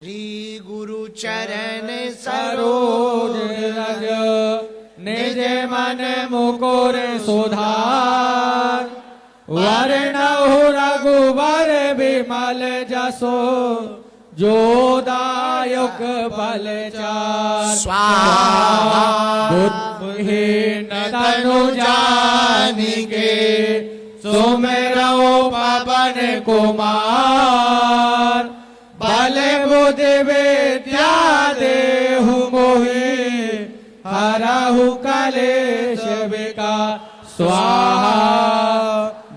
श्री गुरु चरण सरोज रज निज मन मुकुर सुधार वरणहु रघुवर विमल जसो जोदायक बल चार स्वाहा बुद्धिहीन तनु जानिके सुमिरौ पवन कुमार बल बुद्धि विद्या देहु मोहि हरहु कलेश विकार स्वाहा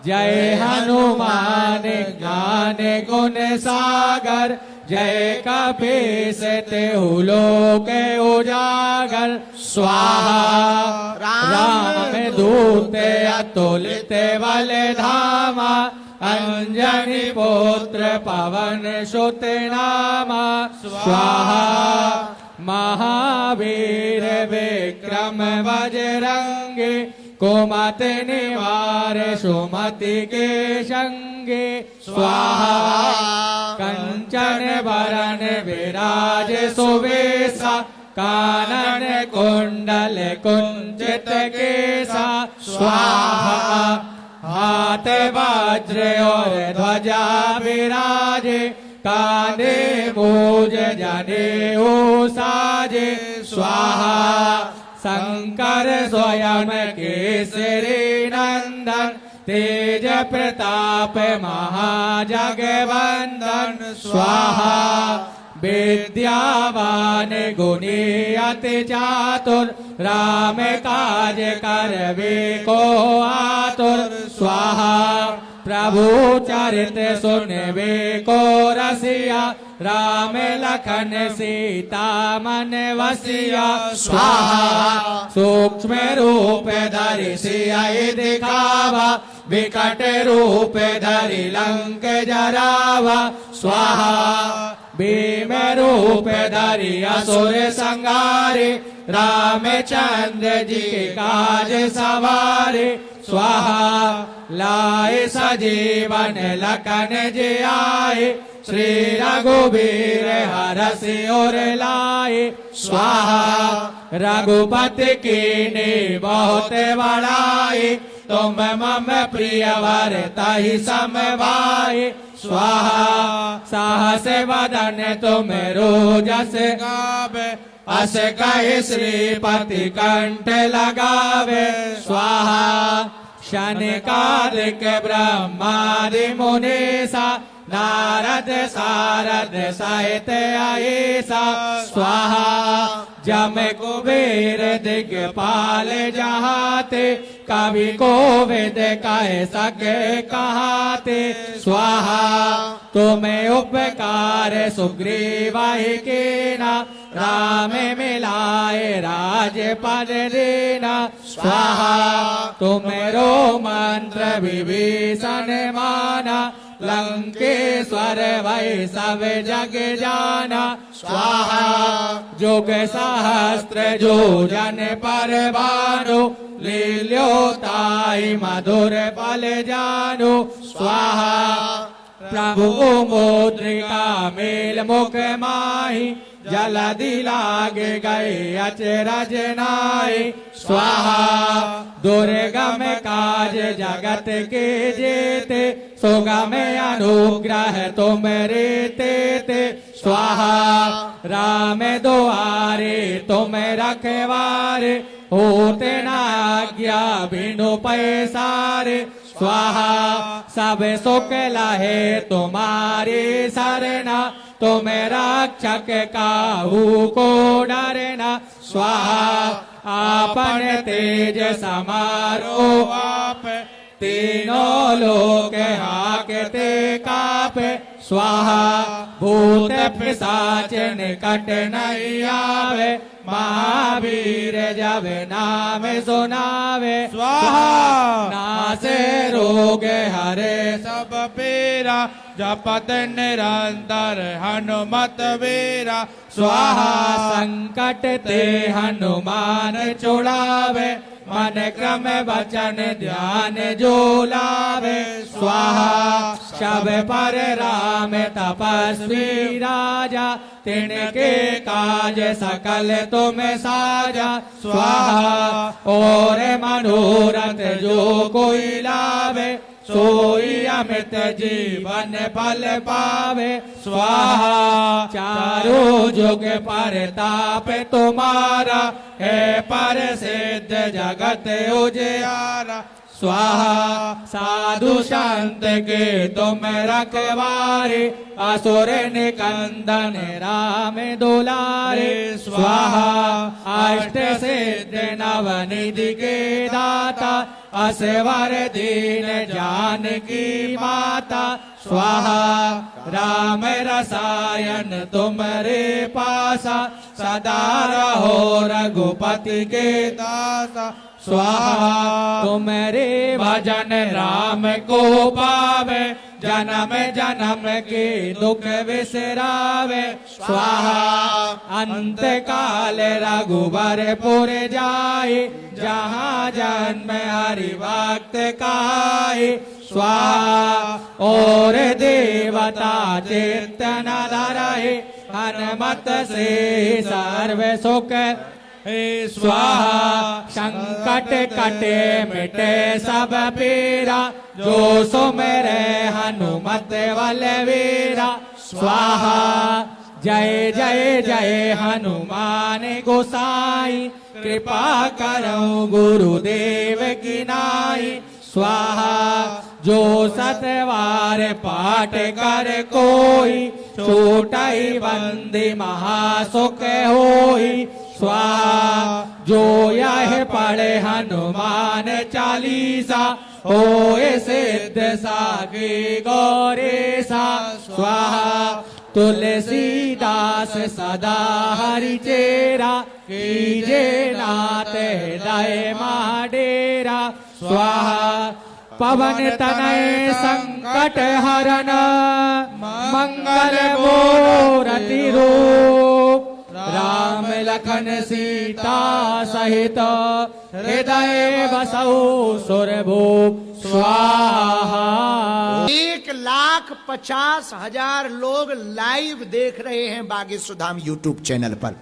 जय हनुमान ज्ञान गुण सागर जय कपीस तेहु लोक उजागर स्वाहा राम दूत अतुलित बल धामा अंजनी पुत्र पवन सुत नामा स्वाहा महावीर विक्रम बजरंगी कुमति निवार सुमति के संगे स्वाहा कंचन बरन विराज सुवेशा कानन कुंडल कुंचित केसा स्वाहा हाथ वज्र और ध्वजा विराजे कांधे मूज जनेऊ साजे स्वाहा शंकर स्वयं केसरी नंदन तेज प्रताप महाजगवंदन स्वाहा विद्यावान गुणी अति चातुर राम काज करवे को आतुर स्वाहा प्रभु चरित सुनवे को रसिया राम लखन सीता मन वसिया स्वाहा सूक्ष्म रूप धरि सियाई दिखावा विकट रूप धरि लंक जरावा स्वाहा भीम रूप धरि असुर संहारे रामचंद्र जी के काज सवारे स्वाहा लाए सजीवन लखन जी आए श्री रघुबीर हरषि उर लाए स्वाहा रघुपति कीन्ही बहुत बड़ाई तुम मम प्रिय वर तहि सम भाई स्वाहा साहस वदन तुम रोजस गावे अस कहि श्रीपति कंठ लगावे स्वाहा शनिकादिक ब्रह्मादि मुनीसा नारद सारद सहित अहिसा स्वाहा जम कुबेर दिग्पाल जहाते कवि कोविद कह सके कहाते स्वाहा तुम्हें उपकार सुग्रीव ही कीना राम मिलाए राजपद देना स्वाहा तुम्हें मंत्र विभीषण माना लंकेश्वर वै सब जग जाना स्वाहा जुग सहस्त्र जो जन पर भानु लील्योताई मधुर पल जानु स्वाहा प्रभु मुद्रिका मेल मुख माही जलधि लागे गए अचरज नाई स्वाहा दुर्गम काज जगत के जेते सुगम अनुग्रह तुम रीते ते स्वाहा राम दुआरे तुम रखवारे होते न आज्ञा बिनु पैसारे स्वाहा सब सुख लहे तुम्हारी सरना तुम रक्षक काहू को डरना स्वाहा आपन तेज समारो आप तीनों लोक हाकते कापे स्वाहा भूत पिशाच निकट नहीं आवे महावीर जब नाम सुनावे स्वाहा नासे रोग हरे सब पीरा जपत निरंतर हनुमत वीरा स्वाहा संकट ते हनुमान छुड़ावे मन क्रम वचन ध्यान जो लावे स्वाहा शब पर राम तपस्वी राजा तिनके काज सकल तुम साजा स्वाहा और मनोरथ जो कोई लावे सोई अमित जीवन फल पावे स्वाहा चारों जुग पर ताप तुम्हारा है पर सिद्ध जगत उजियारा स्वाहा साधु संत के तुम रखवारे असुर निकंदन राम दुलारे स्वाहा अष्ट सिद्ध नवनिधि के दाता असवर दीन जानकी माता स्वाहा राम रसायन तुम्हारे पासा सदा रहो रघुपति के दासा स्वाहा तुम्हारे भजन राम को पावे जन्म जन्म के दुख विसरावे स्वाहा अंत काल रघुबर पुर जाए जहाँ जन्म हरि भक्त काए स्वाहा और देवता चित्त न धरे हनुमत से सर्व सुख स्वाहा संकट कटे मिटे सब पीरा जो सुमेरे हनुमत बलवीरा स्वाहा जय जय जय हनुमान गोसाई कृपा करो गुरुदेव की नाई स्वाहा जो सतवार पाठ कर कोई छूटई बंदी महासुख होई स्वाहा जो यह पढ़े हनुमान चालीसा होए सिद्ध सागी गौरेसा स्वाहा तुलसीदास सदा हरि चेरा कीजे नाथ हृदय महाडेरा स्वाहा पवन तनय संकट हरन मंगल मूरति रूप राम लखन सीता सहित हृदय बसौ सुरभूप स्वाहा 1,50,000 लोग लाइव देख रहे हैं बागेश्वर धाम यूट्यूब चैनल पर,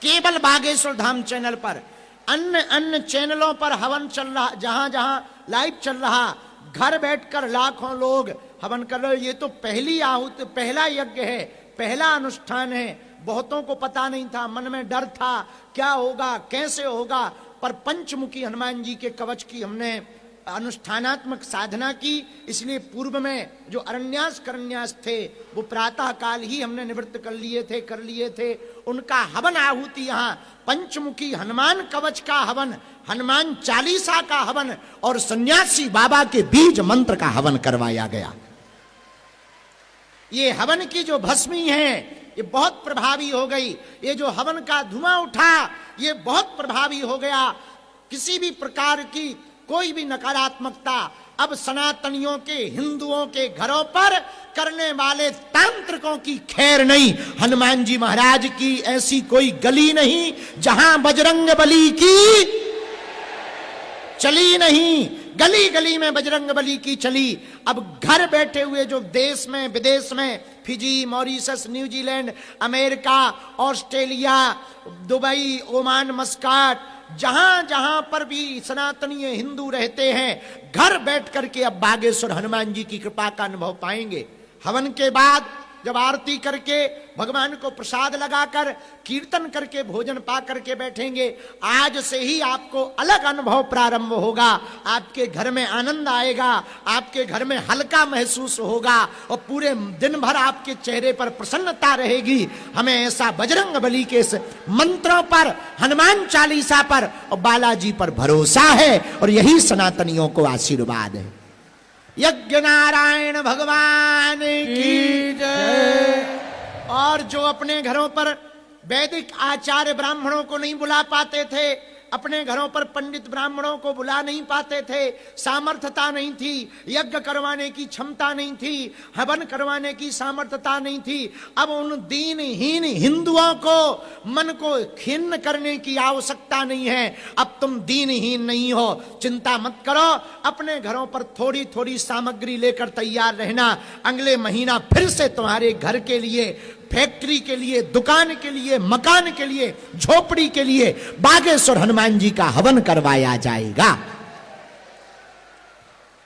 केवल बागेश्वर धाम चैनल पर। अन्य चैनलों पर हवन चल रहा, जहां जहां लाइव चल रहा, घर बैठकर लाखों लोग हवन कर रहे। ये तो पहली आहुति, पहला यज्ञ है, पहला अनुष्ठान है। बहुतों को पता नहीं था, मन में डर था क्या होगा कैसे होगा, पर पंचमुखी हनुमान जी के कवच की हमने अनुष्ठानात्मक साधना की। इसलिए पूर्व में जो अरण्यास करन्यास थे वो प्रातः काल ही हमने निवृत्त कर लिए थे। उनका हवन आहुति यहाँ पंचमुखी हनुमान कवच का हवन, हनुमान चालीसा का हवन और सन्यासी बाबा के बीज मंत्र का हवन करवाया गया। ये हवन की जो भस्मी है ये बहुत प्रभावी हो गई। ये जो हवन का धुआं उठा ये बहुत प्रभावी हो गया। किसी भी प्रकार की कोई भी नकारात्मकता अब सनातनियों के, हिंदुओं के घरों पर करने वाले तांत्रिकों की खैर नहीं। हनुमान जी महाराज की ऐसी कोई गली नहीं जहां बजरंग बली की चली नहीं। गली गली में बजरंग बली की चली। अब घर बैठे हुए जो देश में विदेश में, Fiji, Mauritius, New Zealand, America, Australia, Dubai, Oman, Muscat, जहां जहां पर भी सनातनीय हिंदू रहते हैं, घर बैठ करके अब बागेश्वर हनुमान जी की कृपा का अनुभव पाएंगे। हवन के बाद जब आरती करके भगवान को प्रसाद लगाकर कीर्तन करके भोजन पा करके बैठेंगे, आज से ही आपको अलग अनुभव प्रारंभ होगा। आपके घर में आनंद आएगा, आपके घर में हल्का महसूस होगा और पूरे दिन भर आपके चेहरे पर प्रसन्नता रहेगी। हमें ऐसा बजरंग बली के मंत्रों पर, हनुमान चालीसा पर और बालाजी पर भरोसा है और यही सनातनियों को आशीर्वाद है। यज्ञ नारायण भगवान की जय। और जो अपने घरों पर वैदिक आचार्य ब्राह्मणों को नहीं बुला पाते थे, अपने घरों पर पंडित ब्राह्मणों को बुला नहीं पाते थे, सामर्थ्यता नहीं थी, यज्ञ करवाने की क्षमता नहीं थी, हवन करवाने की सामर्थ्यता नहीं थी। अब उन दीनहीन हिंदुओं को मन को खिन्न करने की आवश्यकता नहीं है। अब तुम दीनहीन नहीं हो, चिंता मत करो, अपने घरों पर थोड़ी थोड़ी सामग्री लेकर तैयार रहना। अगले महीना फिर से तुम्हारे घर के लिए, फैक्ट्री के लिए, दुकान के लिए, मकान के लिए, झोपड़ी के लिए बागेश्वर हनुमान जी का हवन करवाया जाएगा।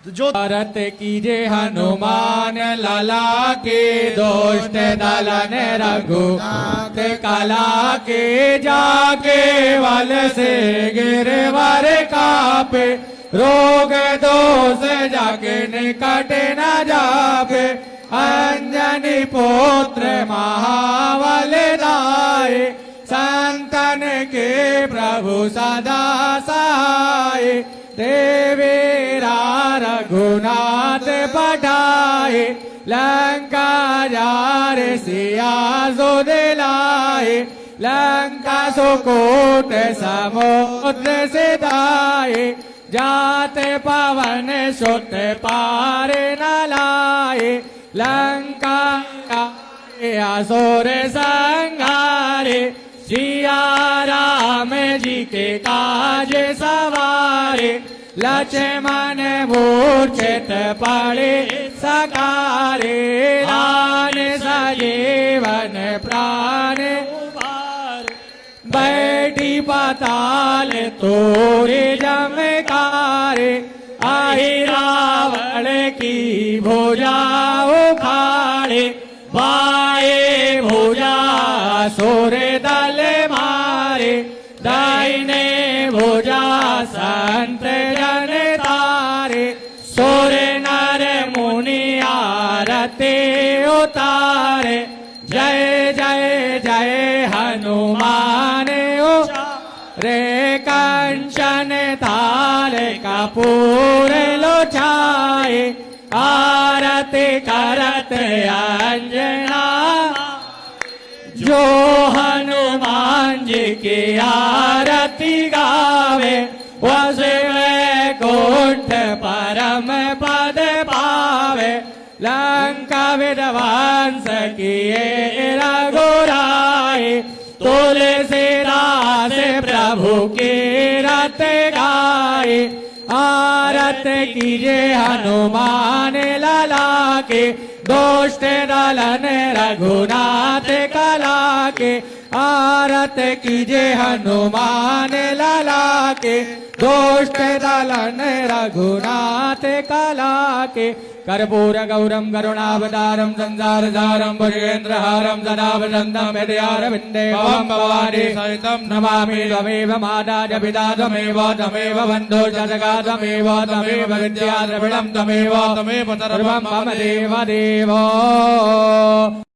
जो भारत कीजे हनुमान लाला के, दुष्ट दलन रघुनाथ काला के, जाके वल से गिरवर कापे, रोग दोष जाके निकट न जापे, अंजनी पुत्र महाबल दाए, संतन के प्रभु सदा सहाय, देवेरा रघुनाथ पठाए, लंका जार सिया सो दिलाए, लंका सुकोट समुद्र से दाए, जाते पवन सुत पार न लाए, लंका असुर संहारे, सिया राम जी के काज सवारे, लक्ष्मण मूर्छित पड़े सकारे, आन सजीवन प्राण बैठी पाताल तोरे जमकारे, आई रावण की भुजा उखाड़े, बाए भुजा सुर दल मारे, दाहिने भुजा संत जन तारे, सुर नर मुनि आरती उतारे, जय जय जय हनुमान रे, कंचन थाल कपूर लोचाए, आरती करत अंजना, जो हनुमान जी की आरती गावे, वस वैकुंठ परम पद पावे, लंका विध्वंस किए रघुराई, तुलसीदास प्रभु की रत गाए, आरत कीजे हनुमान लाला के, दुष्ट दलन रघुनाथ कला के, आरत कीजे हनुमान लाला के, दुष्ट दलन रघुनाथ कला के, कर्पूर गौरम करुणावतारम संसार सारम भुजगेन्द्रहारम सदा वसन्तम हृदयारविन्दे भवं भवानी सहितं नमामि, त्वमेव माता च पिता त्वमेव, त्वमेव बन्धु च सखा त्वमेव, त्वमेव विद्या द्रविणं त्वमेव, त्वमेव सर्वं मम देव देव।